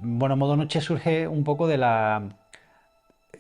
Bueno, Modo Noche surge un poco de la...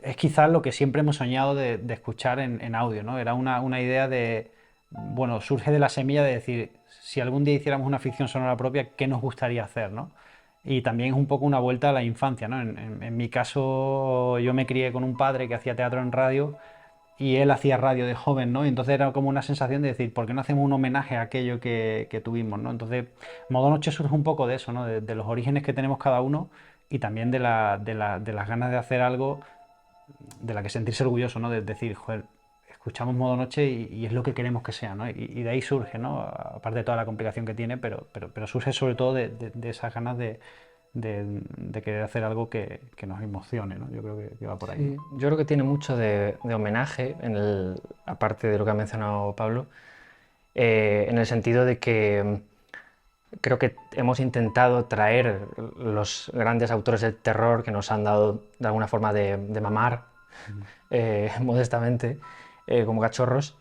Es quizás lo que siempre hemos soñado de escuchar en audio, ¿no? Era una idea de... Bueno, surge de la semilla de decir, si algún día hiciéramos una ficción sonora propia, ¿qué nos gustaría hacer, ¿no? Y también es un poco una vuelta a la infancia, ¿no? En mi caso, yo me crié con un padre que hacía teatro en radio y él hacía radio de joven, ¿no? Y entonces era como una sensación de decir, ¿por qué no hacemos un homenaje a aquello que tuvimos, ¿no? Entonces, Modo Noche surge un poco de eso, ¿no? De los orígenes que tenemos cada uno y también de las ganas de hacer algo de la que sentirse orgulloso, ¿no? De decir, joder, escuchamos Modo Noche y es lo que queremos que sea, ¿no? Y de ahí surge, ¿no? Aparte de toda la complicación que tiene, pero surge sobre todo de esas ganas de querer hacer algo que nos emocione, ¿no? Yo creo que va por ahí, ¿no? Sí, yo creo que tiene mucho de homenaje, aparte de lo que ha mencionado Pablo, en el sentido de que creo que hemos intentado traer los grandes autores del terror que nos han dado de alguna forma de mamar, modestamente, como cachorros,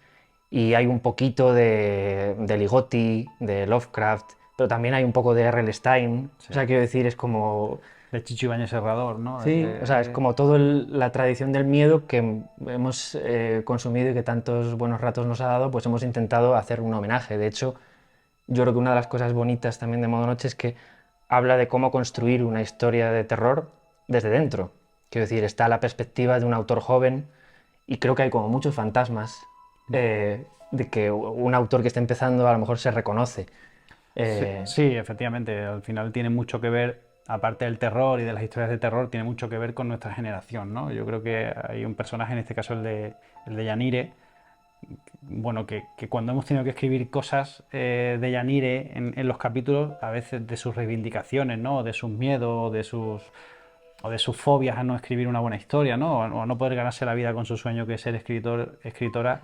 y hay un poquito de Ligotti, de Lovecraft, pero también hay un poco de R.L. Stein. O Sí. sea, quiero decir, es como... De Chicho Ibáñez Serrador, ¿no? Sí, o sea, es como toda la tradición del miedo que hemos consumido y que tantos buenos ratos nos ha dado, pues hemos intentado hacer un homenaje. De hecho, yo creo que una de las cosas bonitas también de Modo Noche es que habla de cómo construir una historia de terror desde dentro. Quiero decir, está la perspectiva de un autor joven y creo que hay como muchos fantasmas de que un autor que está empezando a lo mejor se reconoce. Sí, Eh, sí, efectivamente, al final tiene mucho que ver, aparte del terror y de las historias de terror, tiene mucho que ver con nuestra generación, ¿no? Yo creo que hay un personaje, en este caso el de Yanire, bueno, que cuando hemos tenido que escribir cosas de Yanire en los capítulos, a veces de sus reivindicaciones, ¿no? O de sus miedos, o de sus fobias a no escribir una buena historia, ¿no? O a no poder ganarse la vida con su sueño que es ser escritor, escritora,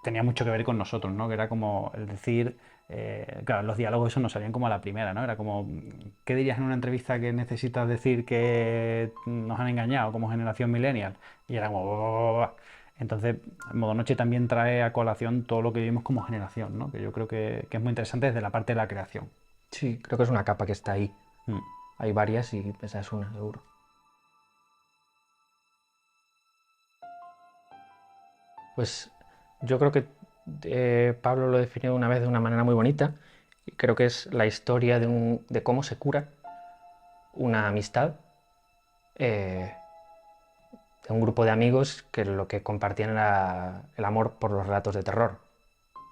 tenía mucho que ver con nosotros, ¿no? Que era como el decir, claro, los diálogos esos nos salían como a la primera, ¿no? Era como, ¿qué dirías en una entrevista que necesitas decir que nos han engañado como generación millennial? Y era como... Entonces, Modo Noche también trae a colación todo lo que vivimos como generación, ¿no? Que yo creo que es muy interesante desde la parte de la creación. sí, creo que es una capa que está ahí. Mm. Hay varias y esa es una, seguro. Pues yo creo que Pablo lo definió una vez de una manera muy bonita y creo que es la historia de cómo se cura una amistad eh, de un grupo de amigos que lo que compartían era el amor por los relatos de terror.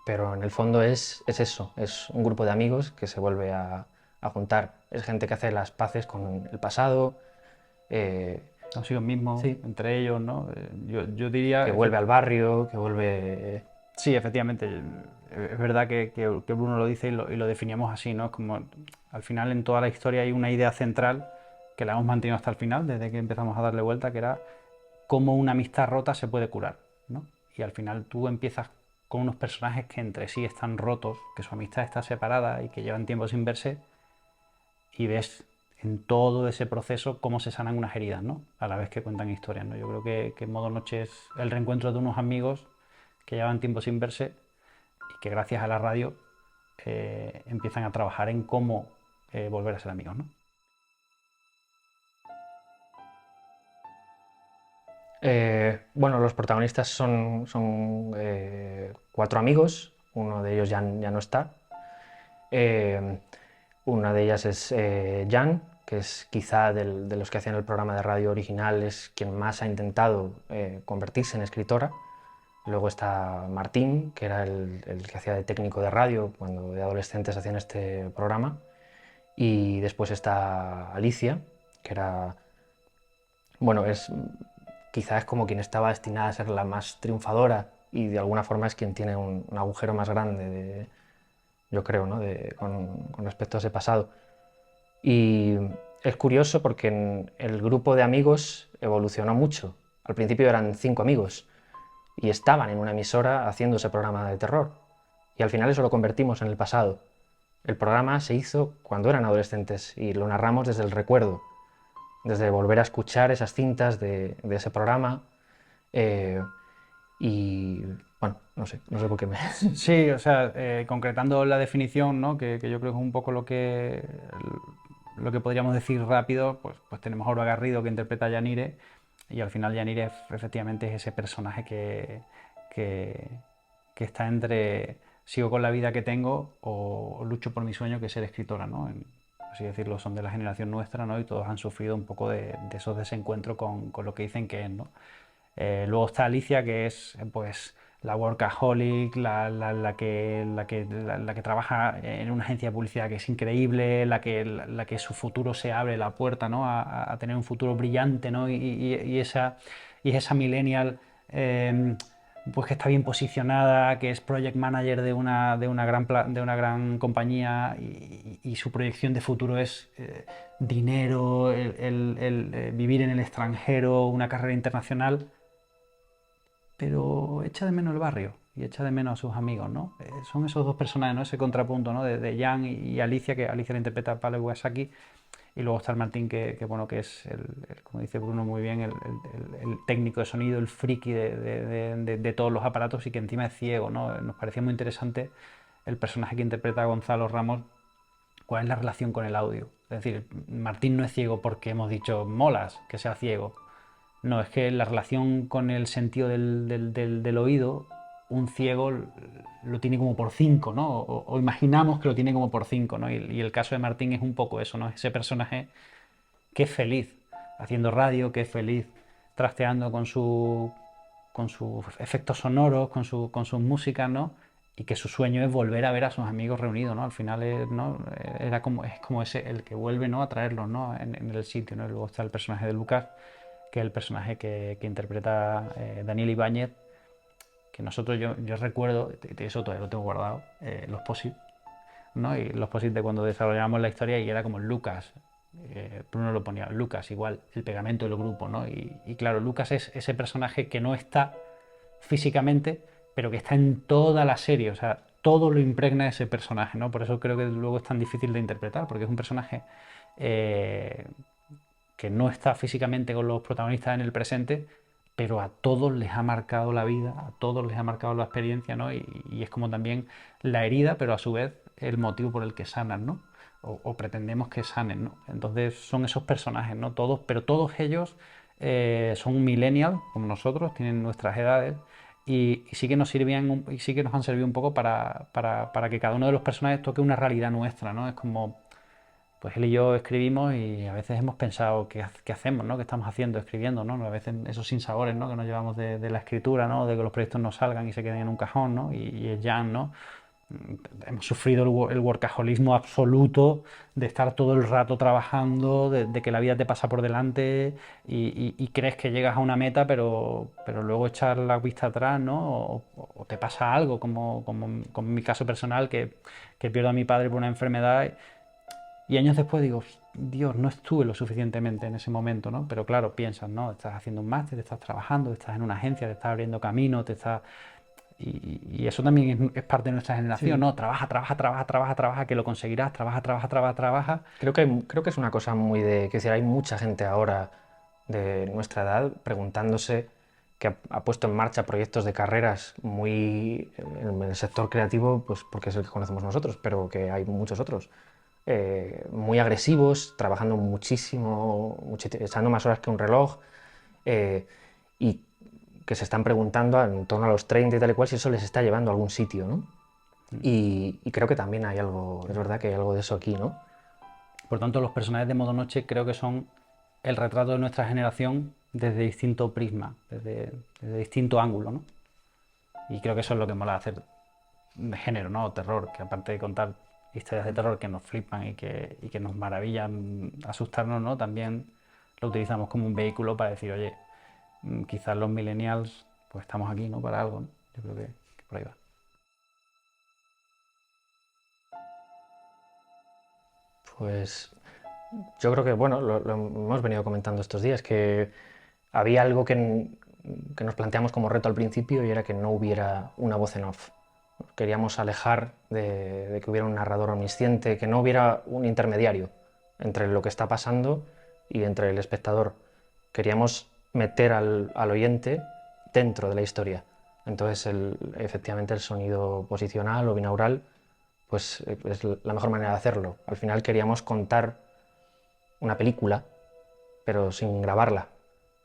Pero en el fondo es eso, es un grupo de amigos que se vuelve a juntar. Es gente que hace las paces con el pasado, eh, Consigo mismo, sí, entre ellos, ¿no? Yo que diría, vuelve al barrio, que vuelve... sí, efectivamente, es verdad que Bruno lo dice y lo definíamos así, ¿no? Es como, al final en toda la historia hay una idea central que la hemos mantenido hasta el final, desde que empezamos a darle vuelta, que era cómo una amistad rota se puede curar, ¿no? Y al final tú empiezas con unos personajes que entre sí están rotos, que su amistad está separada y que llevan tiempo sin verse, y ves en todo ese proceso cómo se sanan unas heridas, ¿no? A la vez que cuentan historias, ¿no? Yo creo que Modo Noche es el reencuentro de unos amigos que llevan tiempo sin verse y que gracias a la radio empiezan a trabajar en cómo volver a ser amigos, ¿no? Bueno, los protagonistas son cuatro amigos, uno de ellos ya no está. Eh, una de ellas es Jan, que es quizá de los que hacían el programa de radio original, es quien más ha intentado convertirse en escritora. Luego está Martín, que era el que hacía de técnico de radio cuando de adolescentes hacían este programa. Y después está Alicia, que era, bueno, quizá es como quien estaba destinada a ser la más triunfadora y de alguna forma es quien tiene un agujero más grande, yo creo, ¿no? Con respecto a ese pasado. Y es curioso porque el grupo de amigos evolucionó mucho. Al principio eran cinco amigos y estaban en una emisora haciendo ese programa de terror. Y al final eso lo convertimos en el pasado. El programa se hizo cuando eran adolescentes y lo narramos desde el recuerdo, desde volver a escuchar esas cintas de ese programa. eh, y bueno, no sé por qué me... Sí, o sea, concretando la definición, ¿no? Que yo creo que es un poco lo que podríamos decir rápido, pues tenemos a Aura Garrido que interpreta a Yanire, y al final Yanire efectivamente es ese personaje que, que está entre sigo con la vida que tengo o lucho por mi sueño, que es ser escritora, ¿no? Así decirlo, son de la generación nuestra, ¿no? Y todos han sufrido un poco de esos desencuentros con lo que dicen que es, ¿no? Luego está Alicia, que es pues la workaholic, la que trabaja en una agencia de publicidad que es increíble, la que su futuro se abre la puerta, ¿no? a tener un futuro brillante, ¿no? Y esa millennial pues que está bien posicionada, que es project manager de una gran compañía, y su proyección de futuro es dinero, el vivir en el extranjero, una carrera internacional, pero echa de menos el barrio y echa de menos a sus amigos, ¿no? Son esos dos personajes, ¿no? Ese contrapunto, ¿no? De Jan y Alicia, que Alicia la interpreta a Pablo Iwasaki, y luego está el Martín, bueno, que es, como dice Bruno muy bien, el técnico de sonido, el friki de todos los aparatos, y que encima es ciego, ¿no? Nos parecía muy interesante el personaje que interpreta a Gonzalo Ramos, cuál es la relación con el audio. Es decir, Martín no es ciego porque hemos dicho molas que sea ciego. No, es que la relación con el sentido del oído, un ciego lo tiene como por 5, ¿no? O imaginamos que lo tiene como por 5, ¿no? Y el caso de Martín es un poco eso, ¿no? Ese personaje que es feliz haciendo radio, que es feliz trasteando con sus efectos sonoros, con sus músicas, ¿no? Y que su sueño es volver a ver a sus amigos reunidos, ¿no? Al final ¿no? Es como ese el que vuelve, ¿no? A traerlos, ¿no? En el sitio, ¿no? Y luego está el personaje de Lucas, que es el personaje que interpreta Daniel Ibáñez, que yo recuerdo, eso todavía lo tengo guardado, los posit, ¿no? Y los posit de cuando desarrollamos la historia, y era como Lucas, Bruno lo ponía, Lucas igual, el pegamento del grupo, ¿no? Y claro, Lucas es ese personaje que no está físicamente, pero que está en toda la serie, o sea, todo lo impregna ese personaje, ¿no? Por eso creo que luego es tan difícil de interpretar, porque es un personaje eh, que no está físicamente con los protagonistas en el presente, pero a todos les ha marcado la vida, a todos les ha marcado la experiencia, ¿no? Y es como también la herida, pero a su vez el motivo por el que sanan, ¿no? O pretendemos que sanen, ¿no? Entonces son esos personajes, ¿no? Todos, pero todos ellos son millennials, como nosotros, tienen nuestras edades, y sí que nos sirvían, y sí que nos han servido un poco para que cada uno de los personajes toque una realidad nuestra, ¿no? Es como pues él y yo escribimos, y a veces hemos pensado qué hacemos, ¿no? ¿Qué estamos haciendo, escribiendo, ¿no? A veces esos sinsabores, ¿no? Que nos llevamos de la escritura, ¿no? De que los proyectos no salgan y se queden en un cajón, ¿no? Y es Jan, ¿no? Hemos sufrido el workaholismo absoluto de estar todo el rato trabajando, de que la vida te pasa por delante, y crees que llegas a una meta, pero luego echar la vista atrás, ¿no? O te pasa algo, como en mi caso personal, que pierdo a mi padre por una enfermedad. Y años después digo, Dios, no estuve lo suficientemente en ese momento, ¿no? Pero claro, piensas, ¿no? Estás haciendo un máster, estás trabajando, estás en una agencia, te estás abriendo camino, y eso también es parte de nuestra generación, Sí. ¿no? Trabaja, trabaja, trabaja, trabaja, trabaja, que lo conseguirás, trabaja, trabaja, trabaja, trabaja. Creo que es una cosa muy de... Que decir, hay mucha gente ahora de nuestra edad preguntándose, que ha puesto en marcha proyectos de carreras muy en el sector creativo, pues porque es el que conocemos nosotros, pero que hay muchos otros, muy agresivos, trabajando muchísimo, echando más horas que un reloj, eh, y que se están preguntando en torno a los 30 y tal y cual si eso les está llevando a algún sitio, ¿no? Y creo que también hay algo, es verdad que hay algo de eso aquí, ¿no? Por tanto, los personajes de Modo Noche creo que son el retrato de nuestra generación desde distinto prisma, desde distinto ángulo, ¿no? Y creo que eso es lo que mola hacer de género, ¿no? Terror, que aparte de contar historias de terror que nos flipan y que nos maravillan asustarnos, ¿no? También lo utilizamos como un vehículo para decir, oye, quizás los millennials, pues estamos aquí, ¿no? Para algo, ¿no? Yo creo que por ahí va. Pues yo creo que, bueno, lo hemos venido comentando estos días, que había algo que nos planteamos como reto al principio, y era que no hubiera una voz en off. Queríamos alejar de que hubiera un narrador omnisciente, que no hubiera un intermediario entre lo que está pasando y entre el espectador. Queríamos meter al oyente dentro de la historia. Entonces, efectivamente, el sonido posicional o binaural pues, es la mejor manera de hacerlo. Al final queríamos contar una película, pero sin grabarla.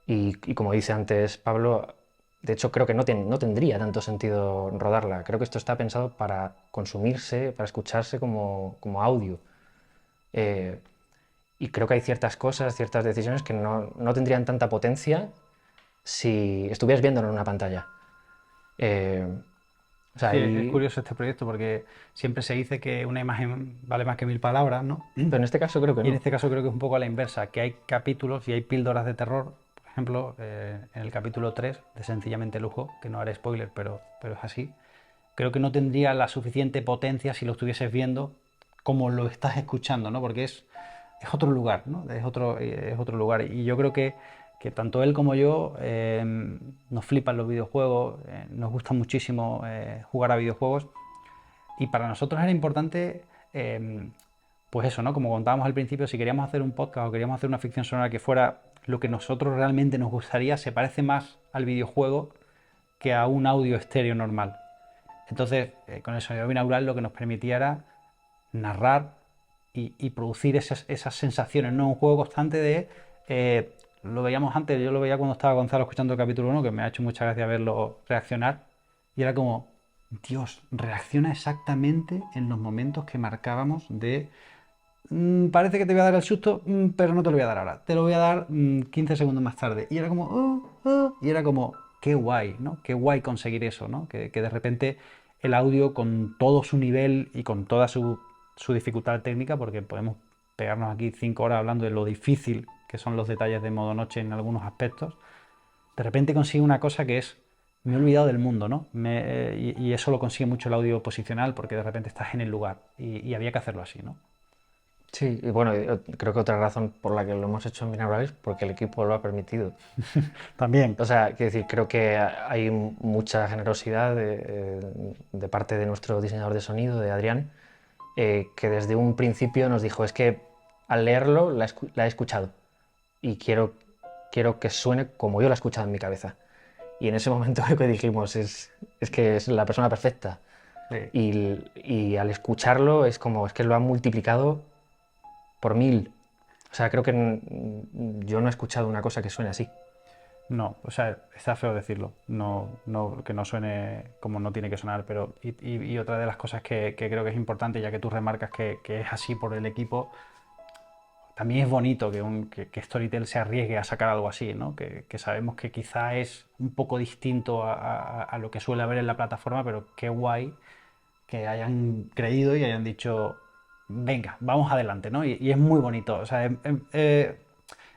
Y como dice antes Pablo, de hecho creo que no tendría tanto sentido rodarla. Creo que esto está pensado para consumirse, para escucharse como audio. Eh, y creo que hay ciertas cosas, ciertas decisiones que no tendrían tanta potencia si estuvieras viéndolo en una pantalla. Eh, o sea, Sí, es curioso este proyecto porque siempre se dice que una imagen vale más que mil palabras, ¿no? pero en este caso creo que Y en no. este caso creo que es un poco a la inversa, que hay capítulos y hay píldoras de terror. Por ejemplo, en el capítulo 3 de Sencillamente Lujo, que no haré spoiler, pero es así, creo que no tendría la suficiente potencia si lo estuvieses viendo como lo estás escuchando, ¿no? Porque es otro lugar, ¿no? Es otro lugar. Y yo creo que tanto él como yo nos flipan los videojuegos, nos gusta muchísimo jugar a videojuegos y para nosotros era importante, pues eso, ¿no? Como contábamos al principio, si queríamos hacer un podcast o queríamos hacer una ficción sonora que fuera lo que nosotros realmente nos gustaría, se parece más al videojuego que a un audio estéreo normal. Entonces, con el sonido binaural lo que nos permitía era narrar y producir esas sensaciones, ¿no? Un juego constante de... lo veíamos antes, yo lo veía cuando estaba Gonzalo escuchando el capítulo 1, que me ha hecho mucha gracia verlo reaccionar, y era como, Dios, reacciona exactamente en los momentos que marcábamos de... parece que te voy a dar el susto, pero no te lo voy a dar ahora. Te lo voy a dar 15 segundos más tarde. Y era como, y era como, qué guay, ¿no? Qué guay conseguir eso, ¿no? Que de repente el audio con todo su nivel y con toda su dificultad técnica, porque podemos pegarnos aquí 5 horas hablando de lo difícil que son los detalles de modo noche en algunos aspectos, de repente consigue una cosa que es, me he olvidado del mundo, ¿no? Y eso lo consigue mucho el audio posicional, porque de repente estás en el lugar y había que hacerlo así, ¿no? Sí, y bueno, creo que otra razón por la que lo hemos hecho en Binaural es porque el equipo lo ha permitido. También. O sea, quiero decir, creo que hay mucha generosidad de parte de nuestro diseñador de sonido, de Adrián, que desde un principio nos dijo, es que al leerlo la he escuchado y quiero que suene como yo la he escuchado en mi cabeza. Y en ese momento lo que dijimos es que es la persona perfecta. Sí. Y al escucharlo es como, es que lo han multiplicado por 1000. O sea, creo que yo no he escuchado una cosa que suene así. No, o sea, está feo decirlo, que no suene como no tiene que sonar, pero y otra de las cosas que creo que es importante, ya que tú remarcas que es así por el equipo, también es bonito que Storytel se arriesgue a sacar algo así, ¿no? Que sabemos que quizá es un poco distinto a lo que suele haber en la plataforma, pero qué guay que hayan creído y hayan dicho, venga, vamos adelante, ¿no? Y es muy bonito. O sea,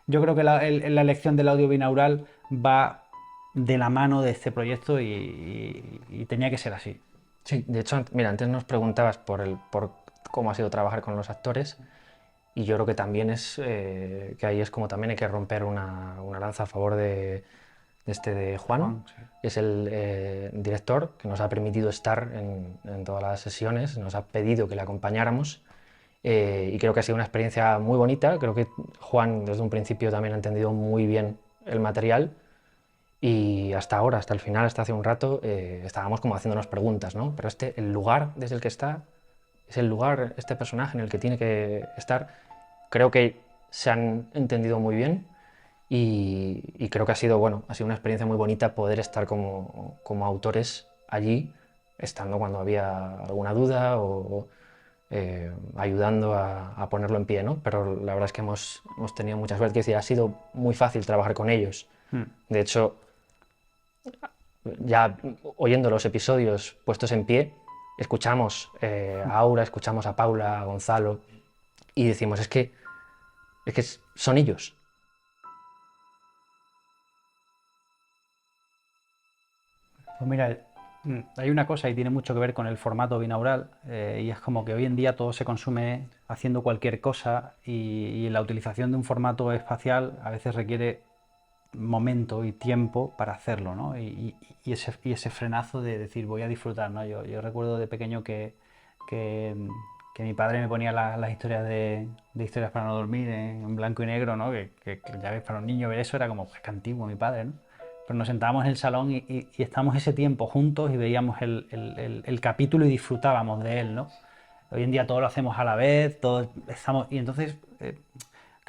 yo creo que la elección del audio binaural va de la mano de este proyecto y tenía que ser así. Sí, de hecho, mira, antes nos preguntabas por cómo ha sido trabajar con los actores y yo creo que también que ahí es como también hay que romper una lanza a favor de Juan, Juan, sí. que es el director que nos ha permitido estar en todas las sesiones, nos ha pedido que le acompañáramos y creo que ha sido una experiencia muy bonita. Creo que Juan desde un principio también ha entendido muy bien el material y hasta ahora, hasta el final, hasta hace un rato, estábamos como haciéndonos preguntas, ¿no? Pero el lugar desde el que está, es el lugar, este personaje en el que tiene que estar, creo que se han entendido muy bien y creo que ha sido, bueno, ha sido una experiencia muy bonita poder estar como autores allí, estando cuando había alguna duda o ayudando a ponerlo en pie, ¿no? Pero la verdad es que hemos tenido mucha suerte, quiero decir, ha sido muy fácil trabajar con ellos. Hmm. De hecho, ya oyendo los episodios puestos en pie, escuchamos a Aura, escuchamos a Paula, a Gonzalo, y decimos, es que son ellos. Pues mira, hay una cosa y tiene mucho que ver con el formato binaural y es como que hoy en día todo se consume haciendo cualquier cosa y la utilización de un formato espacial a veces requiere momento y tiempo para hacerlo, ¿no? Y ese frenazo de decir voy a disfrutar, ¿no? Yo recuerdo de pequeño que, que mi padre me ponía las historias de historias para no dormir en blanco y negro, ¿no? Que ya ves, para un niño ver eso era como, pues que antiguo mi padre, ¿no? Pero nos sentábamos en el salón y estábamos ese tiempo juntos y veíamos el capítulo y disfrutábamos de él, ¿no? Hoy en día todo lo hacemos a la vez, todos estamos... Y entonces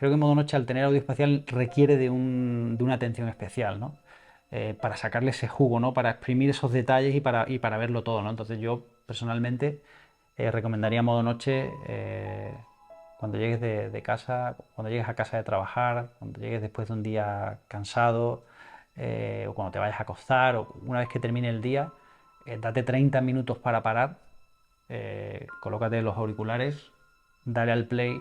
creo que modo noche, al tener audio espacial, requiere de una atención especial, ¿no? Para sacarle ese jugo, ¿no? Para exprimir esos detalles y para verlo todo, ¿no? Entonces yo personalmente recomendaría modo noche cuando llegues de casa, cuando llegues a casa de trabajar, cuando llegues después de un día cansado, o cuando te vayas a acostar, o una vez que termine el día, date 30 minutos para parar, colócate los auriculares, dale al play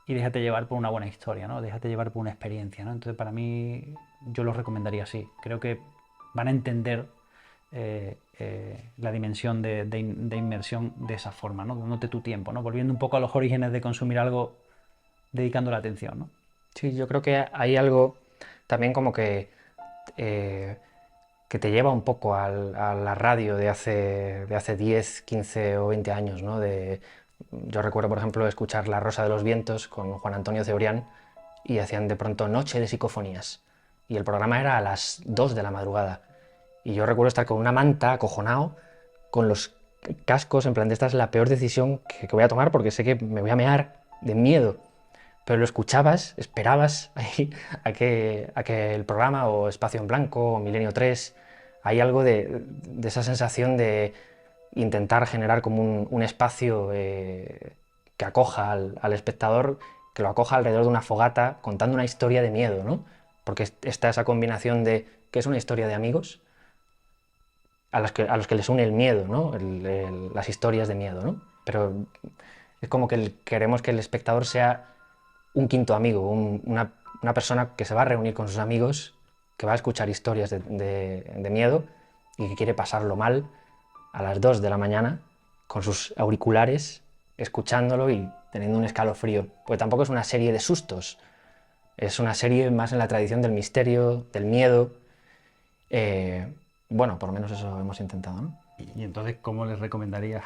y déjate llevar por una buena historia, ¿no? Déjate llevar por una experiencia, ¿no? Entonces, para mí, yo lo recomendaría así. Creo que van a entender la dimensión de inmersión de esa forma, ¿no? Dándote tu tiempo, ¿no? Volviendo un poco a los orígenes de consumir algo, dedicando la atención, ¿no? Sí, yo creo que hay algo también como que te lleva un poco a la radio de hace 10, 15 o 20 años, ¿no? Yo recuerdo, por ejemplo, escuchar La Rosa de los Vientos con Juan Antonio Cebrián y hacían de pronto Noche de Psicofonías. Y el programa era a las 2 de la madrugada. Y yo recuerdo estar con una manta, acojonado, con los cascos, en plan de esta es la peor decisión que voy a tomar porque sé que me voy a mear de miedo. Pero lo escuchabas, esperabas ahí a que el programa o Espacio en Blanco o Milenio 3, hay algo de esa sensación de intentar generar como un espacio que acoja al espectador, que lo acoja alrededor de una fogata contando una historia de miedo, ¿no? Porque está esa combinación de que es una historia de amigos a los que les une el miedo, ¿no? Las historias de miedo, ¿no? Pero es como que queremos que el espectador sea un quinto amigo, una persona que se va a reunir con sus amigos, que va a escuchar historias de miedo y que quiere pasarlo mal a las 2 de la mañana con sus auriculares, escuchándolo y teniendo un escalofrío. Porque tampoco es una serie de sustos, es una serie más en la tradición del misterio, del miedo. Bueno, por lo menos eso hemos intentado, ¿no? Y entonces, ¿cómo les recomendarías?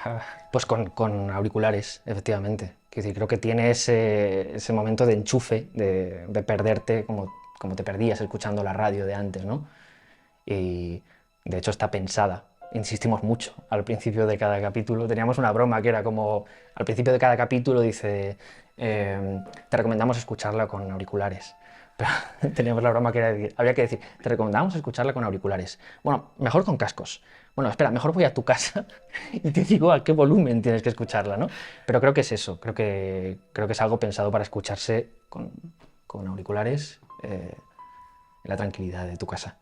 Pues con auriculares, efectivamente. Es decir, creo que tiene ese momento de enchufe, de perderte como te perdías escuchando la radio de antes, ¿no? Y de hecho está pensada. Insistimos mucho al principio de cada capítulo. Teníamos una broma que era como, al principio de cada capítulo dice, te recomendamos escucharla con auriculares. Pero teníamos la broma que era, había que decir, te recomendamos escucharla con auriculares. Bueno, mejor con cascos. Bueno, espera, mejor voy a tu casa y te digo a qué volumen tienes que escucharla, ¿no? Pero creo que es eso, creo que es algo pensado para escucharse con auriculares en la tranquilidad de tu casa.